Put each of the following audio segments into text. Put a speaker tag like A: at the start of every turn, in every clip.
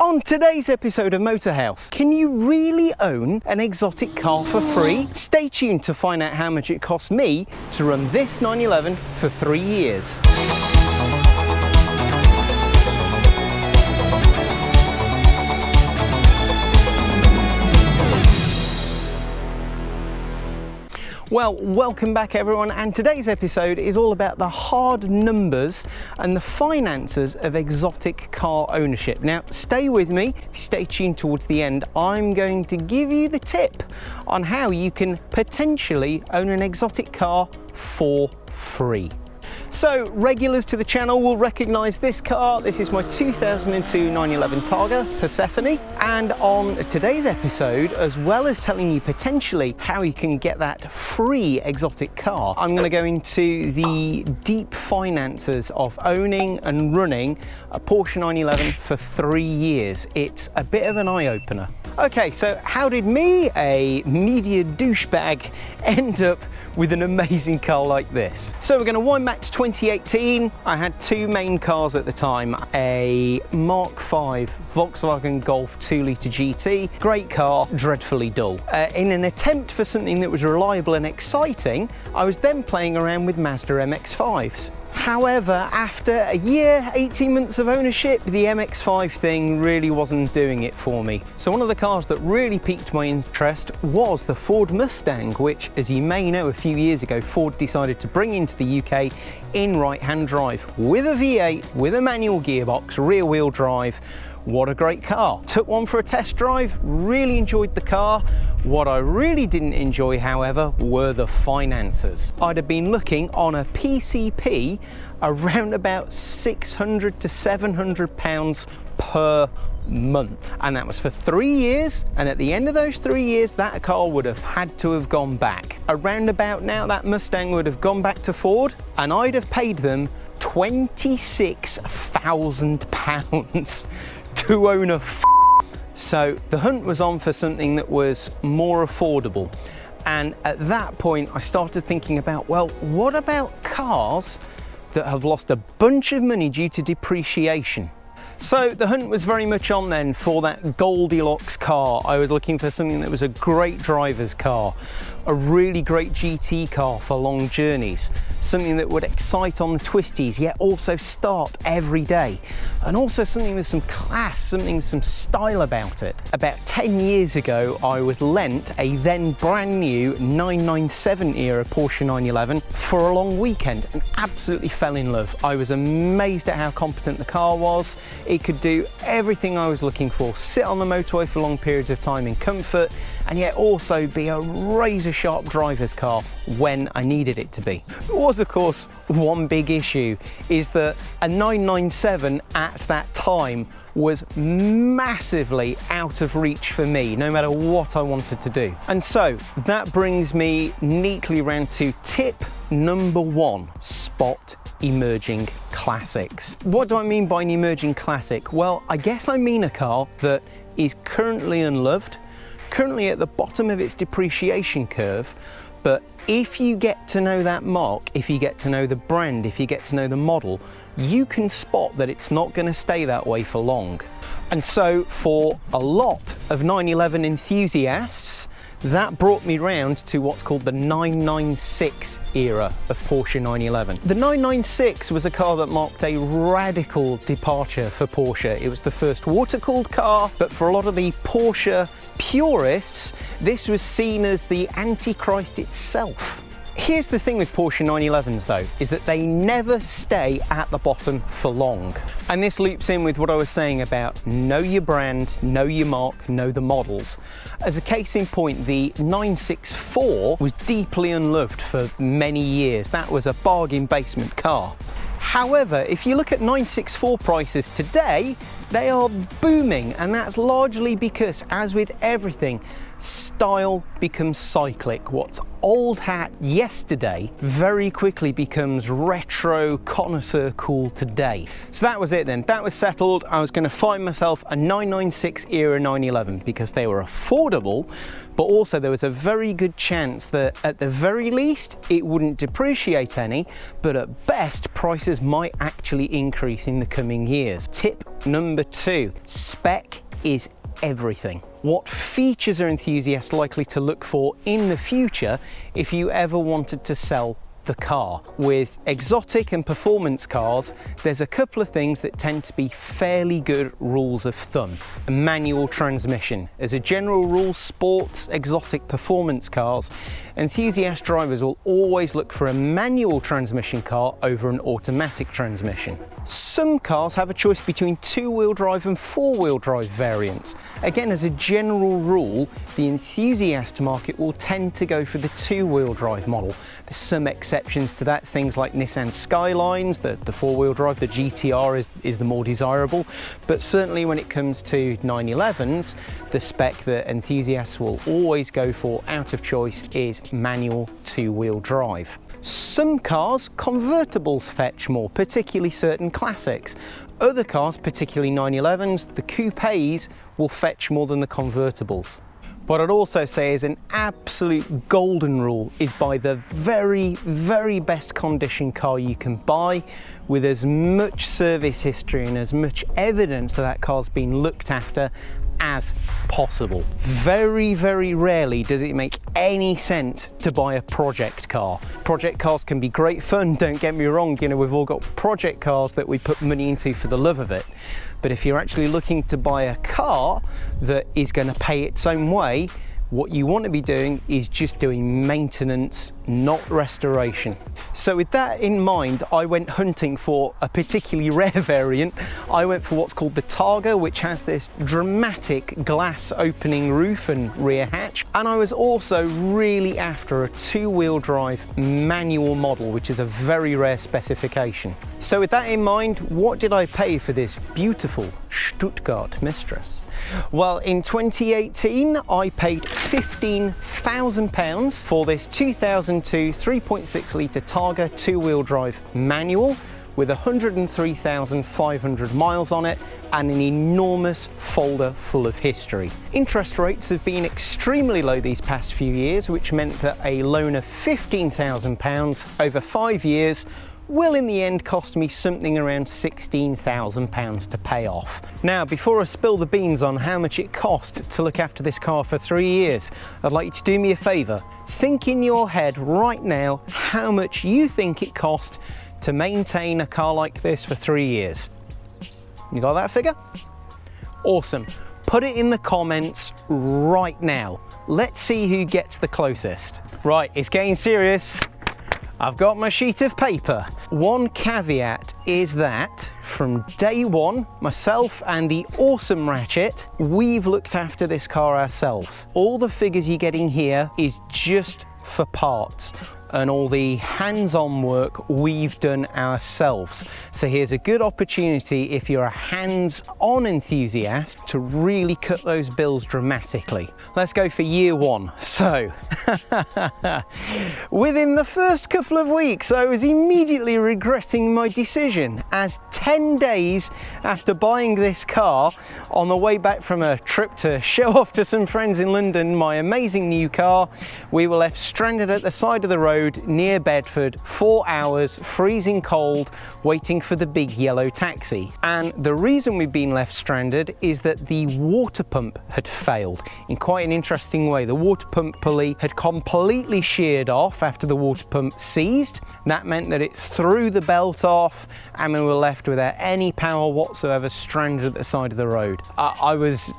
A: On today's episode of MOTORHAUS, can you really own an exotic car for free? Stay tuned to find out how much it cost me to run this 911 for 3 years. Well, welcome back everyone, and today's episode is all about the hard numbers and the finances of exotic car ownership. Now, stay with me, stay tuned towards the end. I'm going to give you the tip on how you can potentially own an exotic car for free. So, regulars to the channel will recognise this car. This is my 2002 911 Targa Persephone, and on today's episode, as well as telling you potentially how you can get that free exotic car, I'm going to go into the deep finances of owning and running a Porsche 911 for 3 years. It's a bit of an eye-opener. Okay, so how did me, a media douchebag, end up with an amazing car like this? So we're going to wind back to 2018. I had two main cars at the time, a Mark V Volkswagen Golf 2-litre GT. Great car, dreadfully dull. In an attempt for something that was reliable and exciting, I was then playing around with Mazda MX-5s. However, after a year, 18 months of ownership, the MX-5 thing really wasn't doing it for me. So one of the cars that really piqued my interest was the Ford Mustang, which, as you may know, a few years ago, Ford decided to bring into the UK in right-hand drive with a V8, with a manual gearbox, rear-wheel drive. What a great car. Took one for a test drive, really enjoyed the car. What I really didn't enjoy, however, were the finances. I'd have been looking on a PCP around about £600 to £700 per month, and that was for 3 years, and at the end of those 3 years that car would have had to have gone back. Around about now that Mustang would have gone back to Ford, and I'd have paid them £26,000 to own a So the hunt was on for something that was more affordable, and at that point I started thinking about, well, what about cars that have lost a bunch of money due to depreciation? So the hunt was very much on then for that Goldilocks car. I was looking for something that was a great driver's car, a really great GT car for long journeys, something that would excite on the twisties yet also start every day, and also something with some class, something with some style about it. About 10 years ago I was lent a then brand new 997 era Porsche 911 for a long weekend and absolutely fell in love. I was amazed at how competent the car was. It could do everything I was looking for, sit on the motorway for long periods of time in comfort, and yet also be a razor sharp driver's car when I needed it to be. There was, of course, one big issue, is that a 997 at that time was massively out of reach for me, no matter what I wanted to do. And so that brings me neatly round to tip number 1, spot emerging classics. What do I mean by an emerging classic? Well, I guess I mean a car that is currently unloved, currently at the bottom of its depreciation curve, but if you get to know that mark, if you get to know the brand, if you get to know the model, you can spot that it's not going to stay that way for long. And so for a lot of 911 enthusiasts, that brought me round to what's called the 996 era of Porsche 911. The 996 was a car that marked a radical departure for Porsche. It was the first water-cooled car, but for a lot of the Porsche purists, this was seen as the Antichrist itself. Here's the thing with Porsche 911s though, is that they never stay at the bottom for long. And this loops in with what I was saying about know your brand, know your mark, know the models. As a case in point, the 964 was deeply unloved for many years. That was a bargain basement car. However, if you look at 964 prices today, they are booming, and that's largely because, as with everything, style becomes cyclic. What's old hat yesterday very quickly becomes retro connoisseur cool today. So that was it then. That was settled. I was going to find myself a 996 era 911 because they were affordable, but also there was a very good chance that at the very least it wouldn't depreciate any, but at best prices might actually increase in the coming years. Tip number 2, spec is everything. What features are enthusiasts likely to look for in the future if you ever wanted to sell the car? With exotic and performance cars, there's a couple of things that tend to be fairly good rules of thumb. A manual transmission. As a general rule, sports, exotic performance cars, enthusiast drivers will always look for a manual transmission car over an automatic transmission. Some cars have a choice between two-wheel drive and four-wheel drive variants. Again, as a general rule, the enthusiast market will tend to go for the two-wheel drive model. There's some exceptions to that, things like Nissan Skylines, the four-wheel drive, the GTR is the more desirable, but certainly when it comes to 911s, the spec that enthusiasts will always go for out of choice is manual two-wheel drive. Some cars, convertibles fetch more, particularly certain classics. Other cars, particularly 911s, the coupes will fetch more than the convertibles. What I'd also say is an absolute golden rule is buy the very, very best condition car you can buy with as much service history and as much evidence that that car's been looked after as possible. Very, very rarely does it make any sense to buy a project car. Project cars can be great fun, don't get me wrong, you know, we've all got project cars that we put money into for the love of it. But if you're actually looking to buy a car that is going to pay its own way, what you want to be doing is just doing maintenance, not restoration. So with that in mind, I went hunting for a particularly rare variant. I went for what's called the Targa, which has this dramatic glass opening roof and rear hatch. And I was also really after a two-wheel drive manual model, which is a very rare specification. So with that in mind, what did I pay for this beautiful Stuttgart mistress? Well, in 2018, I paid £15,000 for this 2002 3.6 litre Targa two-wheel drive manual with 103,500 miles on it and an enormous folder full of history. Interest rates have been extremely low these past few years, which meant that a loan of £15,000 over 5 years will in the end cost me something around £16,000 to pay off. Now, before I spill the beans on how much it cost to look after this car for 3 years, I'd like you to do me a favour. Think in your head right now how much you think it cost to maintain a car like this for 3 years. You got that figure? Awesome. Put it in the comments right now. Let's see who gets the closest. Right, it's getting serious. I've got my sheet of paper. One caveat is that from day one, myself and the awesome Ratchet, we've looked after this car ourselves. All the figures you're getting here is just for parts and all the hands-on work we've done ourselves. So here's a good opportunity if you're a hands-on enthusiast to really cut those bills dramatically. Let's go for year one. So, within the first couple of weeks, I was immediately regretting my decision, as 10 days after buying this car, on the way back from a trip to show off to some friends in London my amazing new car, we were left stranded at the side of the road near Bedford, 4 hours, freezing cold, waiting for the big yellow taxi. And the reason we've been left stranded is that the water pump had failed in quite an interesting way. The water pump pulley had completely sheared off after the water pump seized. That meant that it threw the belt off and we were left without any power whatsoever, stranded at the side of the road. I was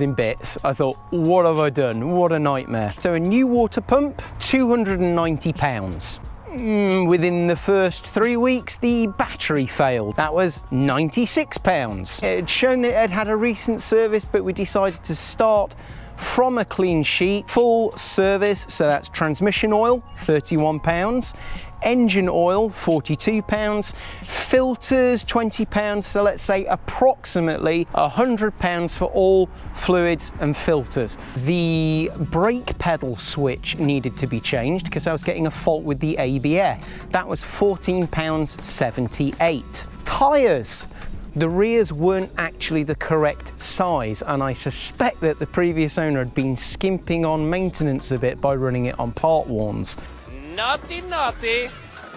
A: in bits. I thought, what have I done? What a nightmare. So a new water pump, £290. Within the first 3 weeks, the battery failed. That was £96. It had shown that it had had a recent service, but we decided to start from a clean sheet. Full service, so that's transmission oil, £31. Engine oil, £42, filters, £20, so let's say approximately £100 for all fluids and filters. The brake pedal switch needed to be changed because I was getting a fault with the ABS. That was £14.78. Tyres. The rears weren't actually the correct size, and I suspect that the previous owner had been skimping on maintenance a bit by running it on part warns.
B: Naughty, naughty.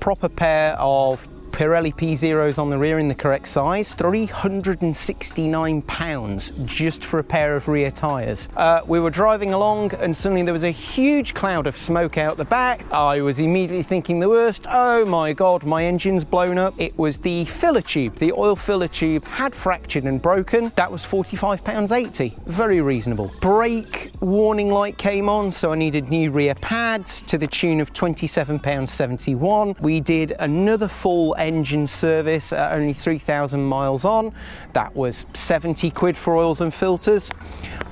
A: Proper pair of Pirelli P0s on the rear in the correct size, £369 just for a pair of rear tyres. We were driving along and suddenly there was a huge cloud of smoke out the back. I was immediately thinking the worst. Oh my God, my engine's blown up. It was the filler tube. The oil filler tube had fractured and broken. That was £45.80. Very reasonable. Brake warning light came on, so I needed new rear pads to the tune of £27.71. We did another full engine service at only 3,000 miles on. That was 70 quid for oils and filters.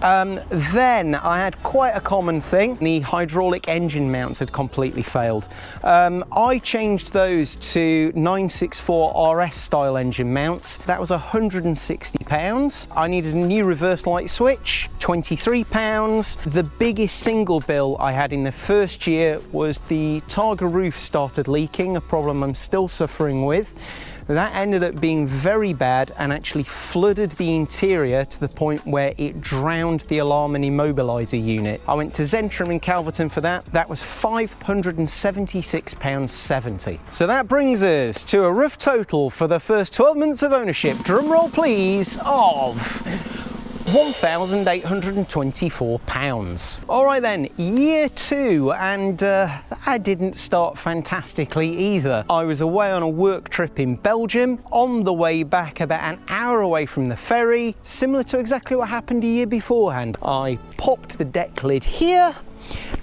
A: Then I had quite a common thing. The hydraulic engine mounts had completely failed. I changed those to 964 RS style engine mounts. That was £160. I needed a new reverse light switch, £23. The biggest single bill I had in the first year was the Targa roof started leaking, a problem I'm still suffering with. That ended up being very bad and actually flooded the interior to the point where it drowned the alarm and immobiliser unit. I went to Zentrum in Calverton for that. That was £576.70. So that brings us to a rough total for the first 12 months of ownership, drum roll please, of £1,824. All right then, year two, and I didn't start fantastically either. I was away on a work trip in Belgium, on the way back about an hour away from the ferry, similar to exactly what happened a year beforehand. I popped the deck lid here,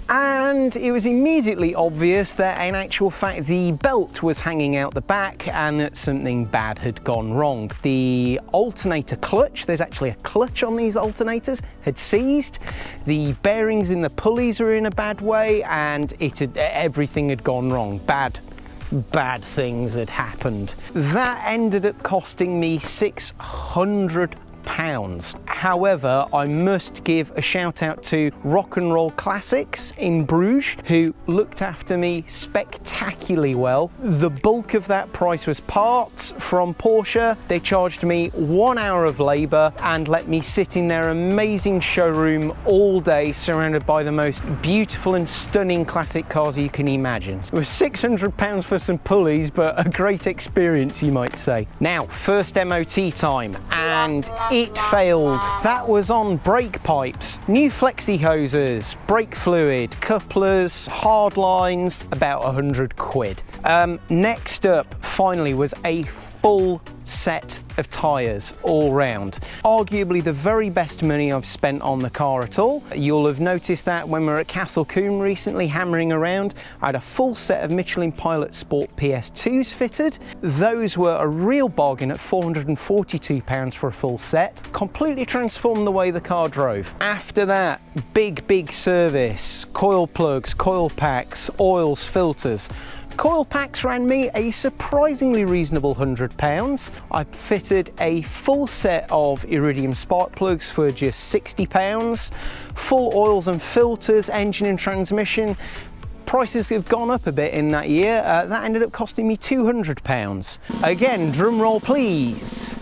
A: and it was immediately obvious that in actual fact the belt was hanging out the back and that something bad had gone wrong. The alternator clutch, there's actually a clutch on these alternators, had seized. The bearings in the pulleys were in a bad way, and everything had gone wrong. Bad things had happened. That ended up costing me £600. However, I must give a shout out to Rock and Roll Classics in Bruges, who looked after me spectacularly well. The bulk of that price was parts from Porsche. They charged me 1 hour of labour and let me sit in their amazing showroom all day, surrounded by the most beautiful and stunning classic cars you can imagine. It was £600 for some pulleys, but a great experience, you might say. Now, first MOT time, and it failed. That was on brake pipes, new flexi hoses, brake fluid, couplers, hard lines, about 100 quid. Next up, finally, was a full set of tyres all round. Arguably the very best money I've spent on the car at all. You'll have noticed that when we were at Castle Combe recently hammering around, I had a full set of Michelin Pilot Sport PS2s fitted. Those were a real bargain at £442 for a full set. Completely transformed the way the car drove. After that, big service, coil plugs, coil packs, oils, filters. Coil packs ran me a surprisingly reasonable £100. I fitted a full set of iridium spark plugs for just £60. Full oils and filters, engine and transmission. Prices have gone up a bit in that year. That ended up costing me £200. Again, drum roll please.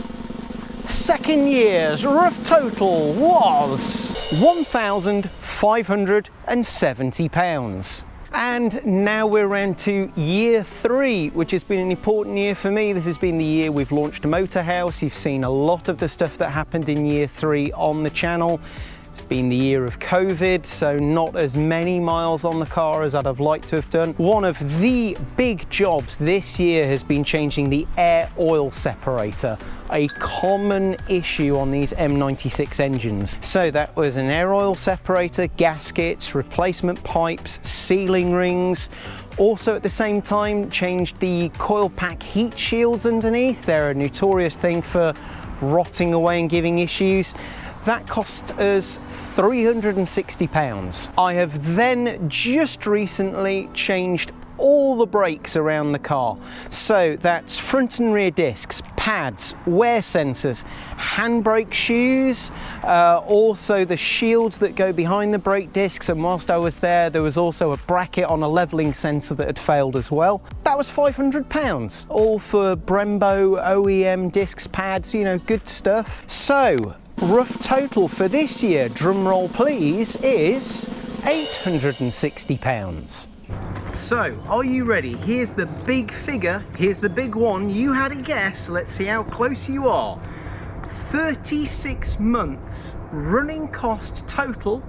A: Second year's rough total was £1,570. And now we're around to year three, which has been an important year for me. This has been the year we've launched MOTORHAUS. You've seen a lot of the stuff that happened in year three on the channel. It's been the year of COVID, so not as many miles on the car as I'd have liked to have done. One of the big jobs this year has been changing the air oil separator, a common issue on these M96 engines. So that was an air oil separator, gaskets, replacement pipes, sealing rings. Also at the same time changed the coil pack heat shields underneath. They're a notorious thing for rotting away and giving issues. That cost us £360. I have then just recently changed all the brakes around the car. So that's front and rear discs, pads, wear sensors, handbrake shoes, also the shields that go behind the brake discs. And whilst I was there was also a bracket on a levelling sensor that had failed as well. That was £500, all for Brembo OEM discs, pads, you know, good stuff. So rough total for this year, drum roll please, is £860. So, are you ready? Here's the big figure, here's the big one. You had a guess, let's see how close you are. 36 months running cost total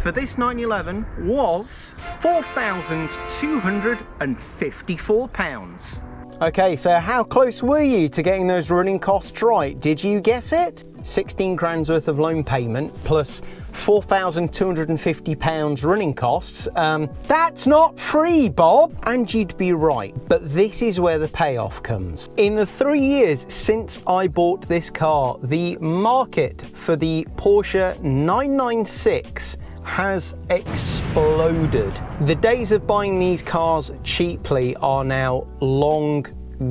A: for this 911 was £4,254. Okay, so how close were you to getting those running costs right? Did you guess it? 16 grand's worth of loan payment plus £4,250 running costs. That's not free, Bob. And you'd be right, but this is where the payoff comes. In the 3 years since I bought this car, the market for the Porsche 996 has exploded. The days of buying these cars cheaply are now long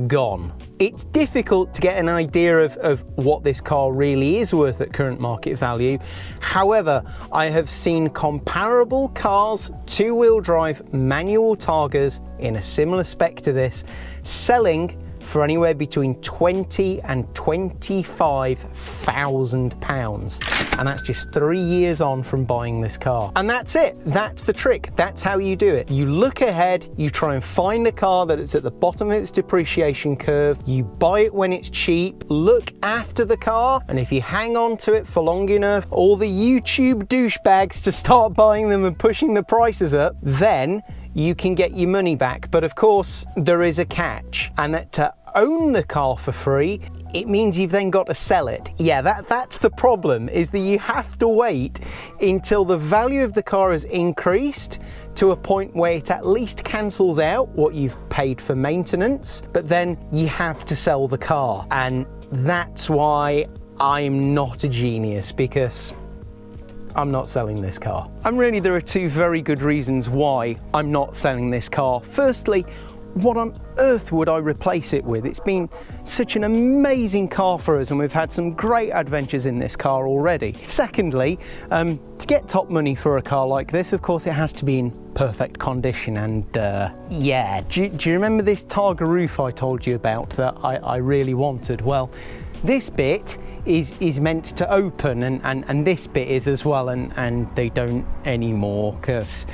A: gone. It's difficult to get an idea of what this car really is worth at current market value. However, I have seen comparable cars, two-wheel drive manual Targas in a similar spec to this, selling for anywhere between £20,000 and £25,000. And that's just 3 years on from buying this car. And that's it, that's the trick, that's how you do it. You look ahead, you try and find a car that is at the bottom of its depreciation curve, you buy it when it's cheap, look after the car, and if you hang on to it for long enough, all the YouTube douchebags to start buying them and pushing the prices up, then you can get your money back. But of course, there is a catch, and that to own the car for free, it means you've then got to sell it. Yeah, that's the problem, is that you have to wait until the value of the car has increased to a point where it at least cancels out what you've paid for maintenance, but then you have to sell the car. And that's why I'm not a genius, because I'm not selling this car. And really there are two very good reasons why I'm not selling this car. Firstly, what on earth would I replace it with? It's been such an amazing car for us and we've had some great adventures in this car already. Secondly, to get top money for a car like this, of course it has to be in perfect condition. And yeah, do you remember this Targa roof I told you about that I really wanted? Well, this bit is meant to open and this bit is as well, and they don't anymore, because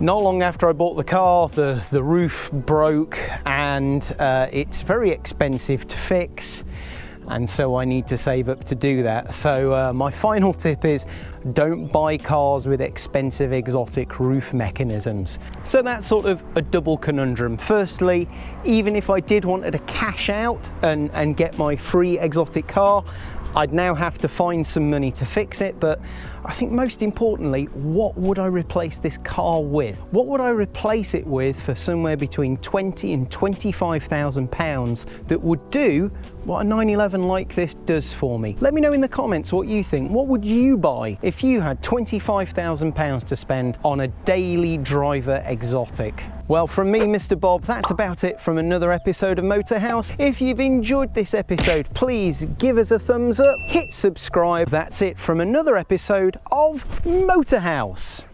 A: not long after I bought the car, the roof broke, and it's very expensive to fix, and so I need to save up to do that. So my final tip is, don't buy cars with expensive exotic roof mechanisms. So that's sort of a double conundrum. Firstly, even if I did want to cash out and get my free exotic car, I'd now have to find some money to fix it. But I think most importantly, what would I replace this car with? What would I replace it with for somewhere between £20,000 and £25,000 that would do what a 911 like this does for me? Let me know in the comments what you think. What would you buy if you had £25,000 to spend on a daily driver exotic? Well, from me, Mr. Bob, that's about it from another episode of MOTORHAUS. If you've enjoyed this episode, please give us a thumbs up, hit subscribe. That's it from another episode of MOTORHAUS.